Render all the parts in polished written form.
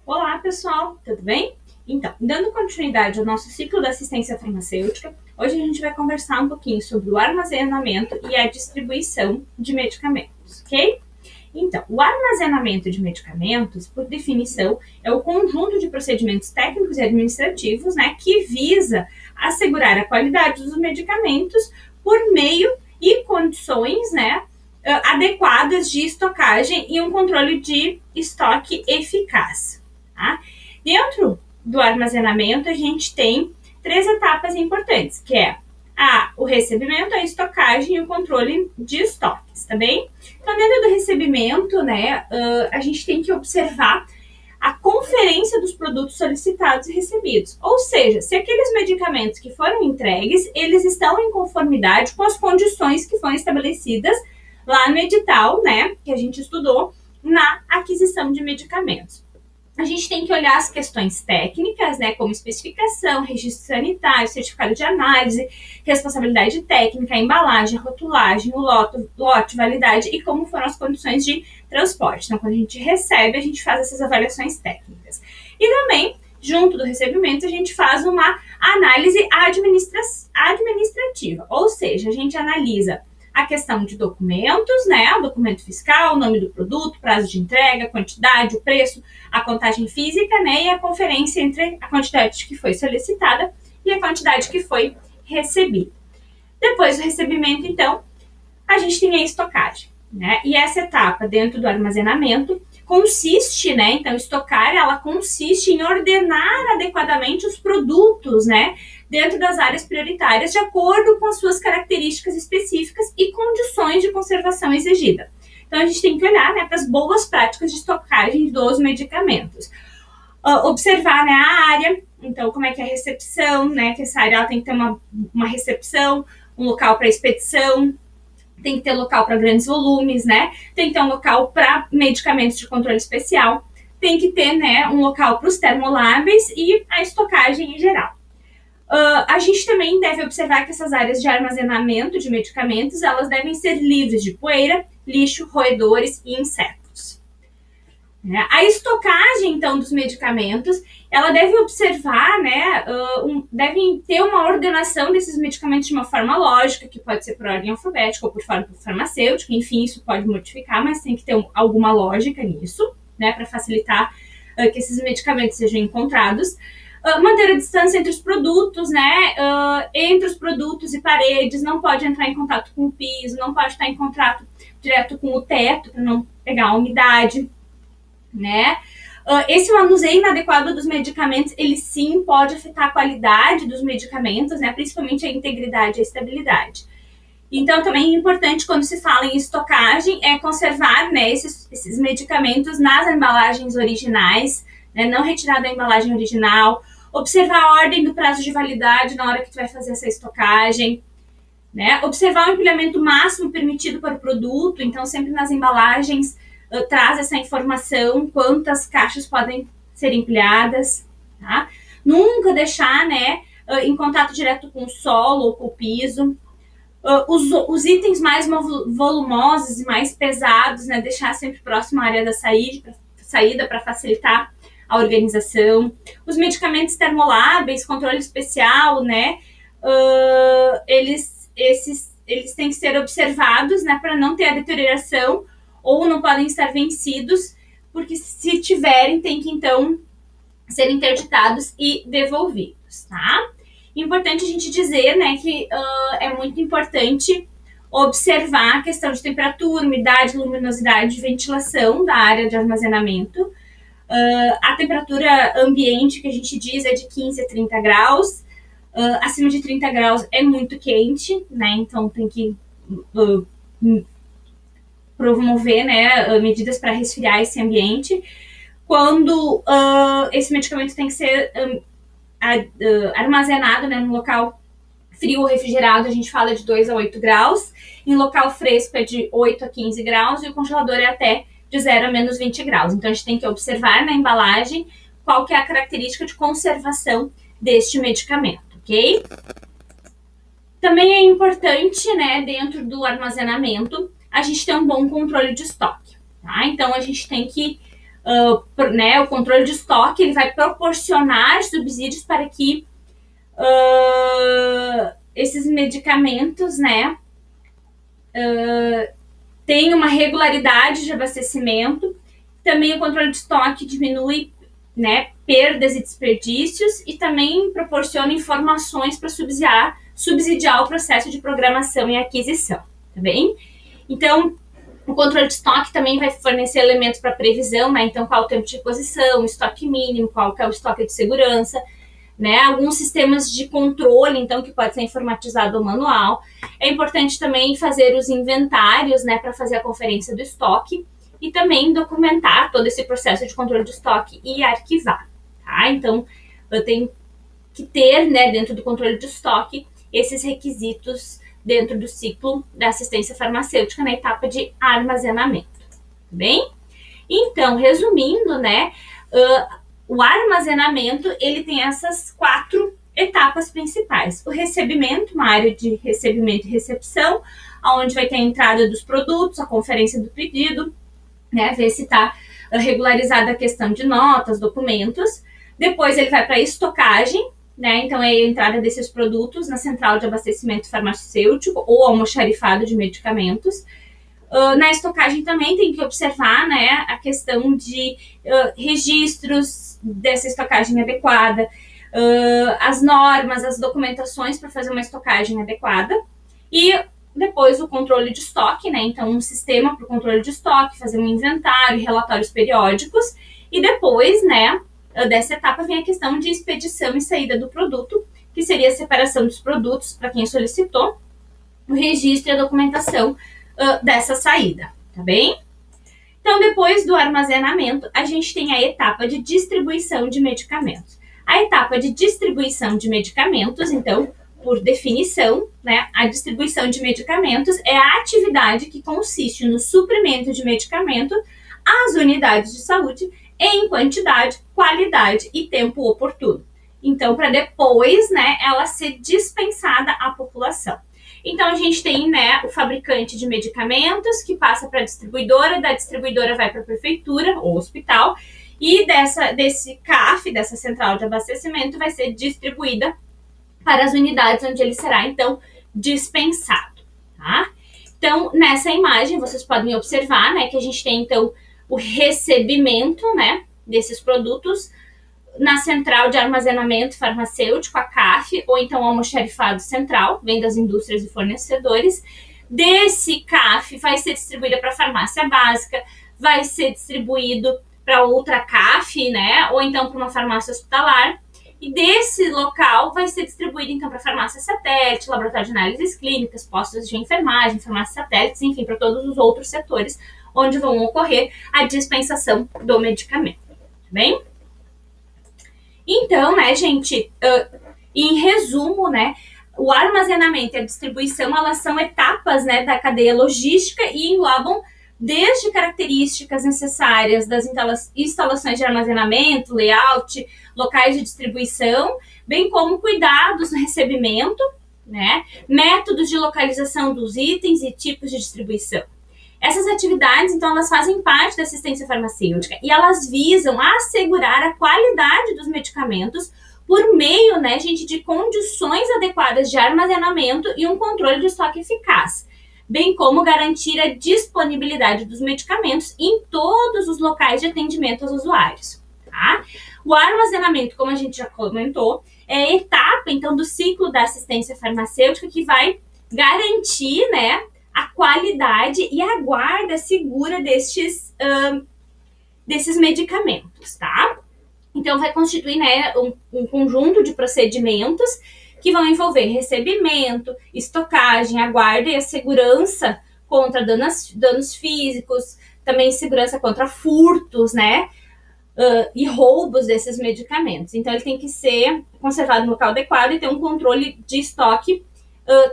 Olá, pessoal, tudo bem? Então, dando continuidade ao nosso ciclo da assistência farmacêutica, hoje a gente vai conversar um pouquinho sobre o armazenamento e a distribuição de medicamentos, ok? Então, o armazenamento de medicamentos, por definição, é o conjunto de procedimentos técnicos e administrativos, né, que visa assegurar a qualidade dos medicamentos por meio e condições, né, adequadas de estocagem e um controle de estoque eficaz. Tá? Dentro do armazenamento, a gente tem três etapas importantes, que é o recebimento, a estocagem e o controle de estoques, tá bem? Então, dentro do recebimento, né, a gente tem que observar a conferência dos produtos solicitados e recebidos. Ou seja, se aqueles medicamentos que foram entregues, eles estão em conformidade com as condições que foram estabelecidas lá no edital, né, que a gente estudou na aquisição de medicamentos. A gente tem que olhar as questões técnicas, né, como especificação, registro sanitário, certificado de análise, responsabilidade técnica, embalagem, rotulagem, o lote, validade e como foram as condições de transporte. Então, quando a gente recebe, a gente faz essas avaliações técnicas. E também, junto do recebimento, a gente faz uma análise administrativa, ou seja, a gente analisa a questão de documentos, né? O documento fiscal, o nome do produto, prazo de entrega, quantidade, o preço, a contagem física, né? E a conferência entre a quantidade que foi solicitada e a quantidade que foi recebida. Depois do recebimento, então, a gente tem a estocagem, né? E essa etapa dentro do armazenamento consiste, né? Então, estocar, ela consiste em ordenar adequadamente os produtos, né? Dentro das áreas prioritárias, de acordo com as suas características específicas e condições de conservação exigida. Então, a gente tem que olhar, né, para as boas práticas de estocagem dos medicamentos. Observar, né, a área, então, como é que é a recepção, né? Que essa área ela tem que ter uma recepção, um local para expedição, tem que ter local para grandes volumes, né? Tem que ter um local para medicamentos de controle especial, tem que ter, né, um local para os termoláveis e a estocagem em geral. A gente também deve observar que essas áreas de armazenamento de medicamentos, elas devem ser livres de poeira, lixo, roedores e insetos. A estocagem, então, dos medicamentos, ela deve observar, né, devem ter uma ordenação desses medicamentos de uma forma lógica, que pode ser por ordem alfabética ou por forma farmacêutica, enfim, isso pode modificar, mas tem que ter alguma lógica nisso, né, para facilitar que esses medicamentos sejam encontrados. Manter a distância entre os produtos, né, entre os produtos e paredes, não pode entrar em contato com o piso, não pode estar em contato direto com o teto, para não pegar a umidade, né? Esse manuseio inadequado dos medicamentos, ele sim pode afetar a qualidade dos medicamentos, né? Principalmente a integridade e a estabilidade. Então, também é importante, quando se fala em estocagem, é conservar, né, esses medicamentos nas embalagens originais, né? Não retirar da embalagem original, observar a ordem do prazo de validade na hora que tu vai fazer essa estocagem, né? Observar o empilhamento máximo permitido para o produto, então sempre nas embalagens traz essa informação, quantas caixas podem ser empilhadas, tá? Nunca deixar, né, em contato direto com o solo ou com o piso. Os itens mais volumosos e mais pesados, né, deixar sempre próximo à área da saída para facilitar a organização. Os medicamentos termoláveis, controle especial, né, eles têm que ser observados, né, para não ter a deterioração ou não podem estar vencidos, porque se tiverem, tem que então ser interditados e devolvidos, tá? Importante a gente dizer, né, que é muito importante observar a questão de temperatura, umidade, luminosidade, ventilação da área de armazenamento. A temperatura ambiente que a gente diz é de 15 a 30 graus. Acima de 30 graus é muito quente, né? Então tem que promover, né, medidas para resfriar esse ambiente. Quando esse medicamento tem que ser armazenado, né, no local frio ou refrigerado, a gente fala de 2 a 8 graus. Em local fresco é de 8 a 15 graus e o congelador é até de 0 a menos 20 graus. Então, a gente tem que observar na embalagem qual que é a característica de conservação deste medicamento, ok? Também é importante, né, dentro do armazenamento, a gente ter um bom controle de estoque, tá? Então, a gente tem que né, o controle de estoque, ele vai proporcionar subsídios para que esses medicamentos, né, tenham uma regularidade de abastecimento. Também o controle de estoque diminui, né, perdas e desperdícios e também proporciona informações para subsidiar o processo de programação e aquisição, tá bem? Então, o controle de estoque também vai fornecer elementos para previsão, né? Então, qual o tempo de reposição, estoque mínimo, qual que é o estoque de segurança, né? Alguns sistemas de controle, então, que pode ser informatizado ou manual. É importante também fazer os inventários, né, para fazer a conferência do estoque e também documentar todo esse processo de controle de estoque e arquivar, tá? Então, eu tenho que ter, né, dentro do controle de estoque, esses requisitos dentro do ciclo da assistência farmacêutica na etapa de armazenamento, tá bem? Então, resumindo, né, o armazenamento, ele tem essas 4 etapas principais. O recebimento, uma área de recebimento e recepção, onde vai ter a entrada dos produtos, a conferência do pedido, né, ver se está regularizada a questão de notas, documentos. Depois ele vai para a estocagem, né, então é a entrada desses produtos na central de abastecimento farmacêutico ou almoxarifado de medicamentos. Na estocagem também tem que observar, né, a questão de registros dessa estocagem adequada, as normas, as documentações para fazer uma estocagem adequada. E depois o controle de estoque, né, então um sistema para o controle de estoque, fazer um inventário, relatórios periódicos. E depois, né, dessa etapa vem a questão de expedição e saída do produto, que seria a separação dos produtos para quem solicitou, o registro e a documentação dessa saída, tá bem? Então, depois do armazenamento, a gente tem a etapa de distribuição de medicamentos. A etapa de distribuição de medicamentos, então, por definição, né, a distribuição de medicamentos é a atividade que consiste no suprimento de medicamento às unidades de saúde em quantidade, qualidade e tempo oportuno. Então, para depois, né, ela ser dispensada à população. Então, a gente tem, né, o fabricante de medicamentos que passa para a distribuidora, da distribuidora vai para a prefeitura ou hospital, e desse CAF, dessa central de abastecimento, vai ser distribuída para as unidades onde ele será, então, dispensado, tá? Então, nessa imagem, vocês podem observar, né, que a gente tem, então, o recebimento, né, desses produtos na central de armazenamento farmacêutico, a CAF, ou então o almoxarifado central, vem das indústrias e fornecedores. Desse CAF vai ser distribuída para a farmácia básica, vai ser distribuído para outra CAF, né, ou então para uma farmácia hospitalar. E desse local vai ser distribuído, então, para farmácia satélite, laboratório de análises clínicas, postos de enfermagem, farmácias satélites, enfim, para todos os outros setores onde vão ocorrer a dispensação do medicamento, tá bem? Então, né, gente, em resumo, né, o armazenamento e a distribuição, elas são etapas, né, da cadeia logística e englobam desde características necessárias das instalações de armazenamento, layout, locais de distribuição, bem como cuidados no recebimento, né, métodos de localização dos itens e tipos de distribuição. Essas atividades, então, elas fazem parte da assistência farmacêutica e elas visam assegurar a qualidade dos medicamentos por meio, né, gente, de condições adequadas de armazenamento e um controle de estoque eficaz, bem como garantir a disponibilidade dos medicamentos em todos os locais de atendimento aos usuários, tá? O armazenamento, como a gente já comentou, é a etapa, então, do ciclo da assistência farmacêutica que vai garantir, né, a qualidade e a guarda segura desses medicamentos, tá? Então, vai constituir, né, um conjunto de procedimentos que vão envolver recebimento, estocagem, a guarda e a segurança contra danos físicos, também segurança contra furtos, né, e roubos desses medicamentos. Então, ele tem que ser conservado no local adequado e ter um controle de estoque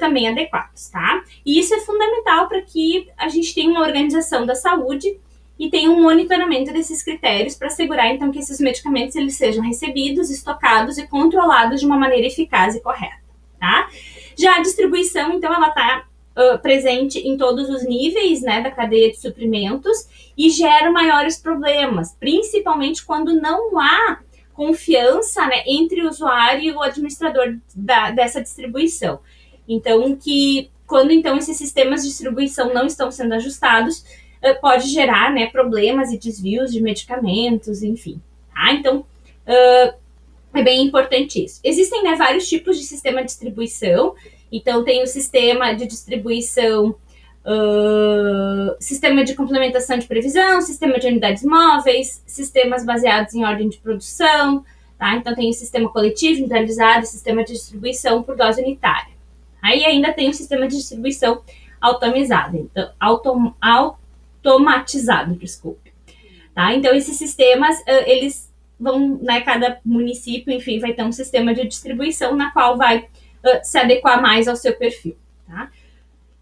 também adequados, tá? E isso é fundamental para que a gente tenha uma organização da saúde e tenha um monitoramento desses critérios para assegurar, então, que esses medicamentos eles sejam recebidos, estocados e controlados de uma maneira eficaz e correta, tá? Já a distribuição, então, ela está presente em todos os níveis, né, da cadeia de suprimentos e gera maiores problemas, principalmente quando não há confiança, né, entre o usuário e o administrador dessa distribuição. Então, quando então esses sistemas de distribuição não estão sendo ajustados, pode gerar, né, problemas e desvios de medicamentos, enfim. Tá? Então, é bem importante isso. Existem, né, vários tipos de sistema de distribuição. Então, tem o sistema de distribuição, sistema de complementação de previsão, sistema de unidades móveis, sistemas baseados em ordem de produção, tá? Então, tem o sistema coletivo, individualizado, sistema de distribuição por dose unitária. Aí ainda tem o sistema de distribuição automatizado, desculpe. Tá? Então, esses sistemas, eles vão, né, cada município, enfim, vai ter um sistema de distribuição na qual vai se adequar mais ao seu perfil. Tá?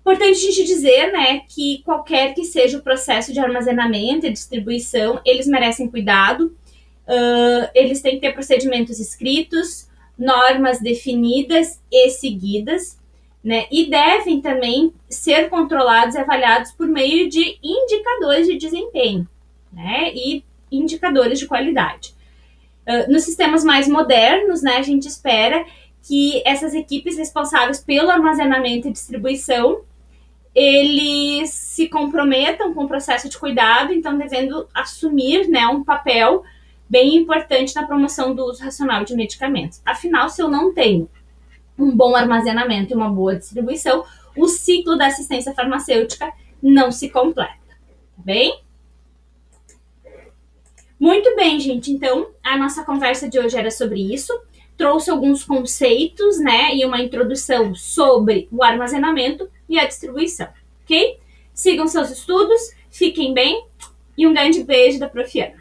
Importante a gente dizer, né, que qualquer que seja o processo de armazenamento e distribuição, eles merecem cuidado, eles têm que ter procedimentos escritos, normas definidas e seguidas, né, e devem também ser controlados e avaliados por meio de indicadores de desempenho, né, e indicadores de qualidade. Nos sistemas mais modernos, né, a gente espera que essas equipes responsáveis pelo armazenamento e distribuição, eles se comprometam com o processo de cuidado, então devendo assumir, né, um papel bem importante na promoção do uso racional de medicamentos. Afinal, se eu não tenho um bom armazenamento e uma boa distribuição, o ciclo da assistência farmacêutica não se completa, tá bem? Muito bem, gente. Então, a nossa conversa de hoje era sobre isso. Trouxe alguns conceitos, né, e uma introdução sobre o armazenamento e a distribuição, ok? Sigam seus estudos, fiquem bem e um grande beijo da Profiana.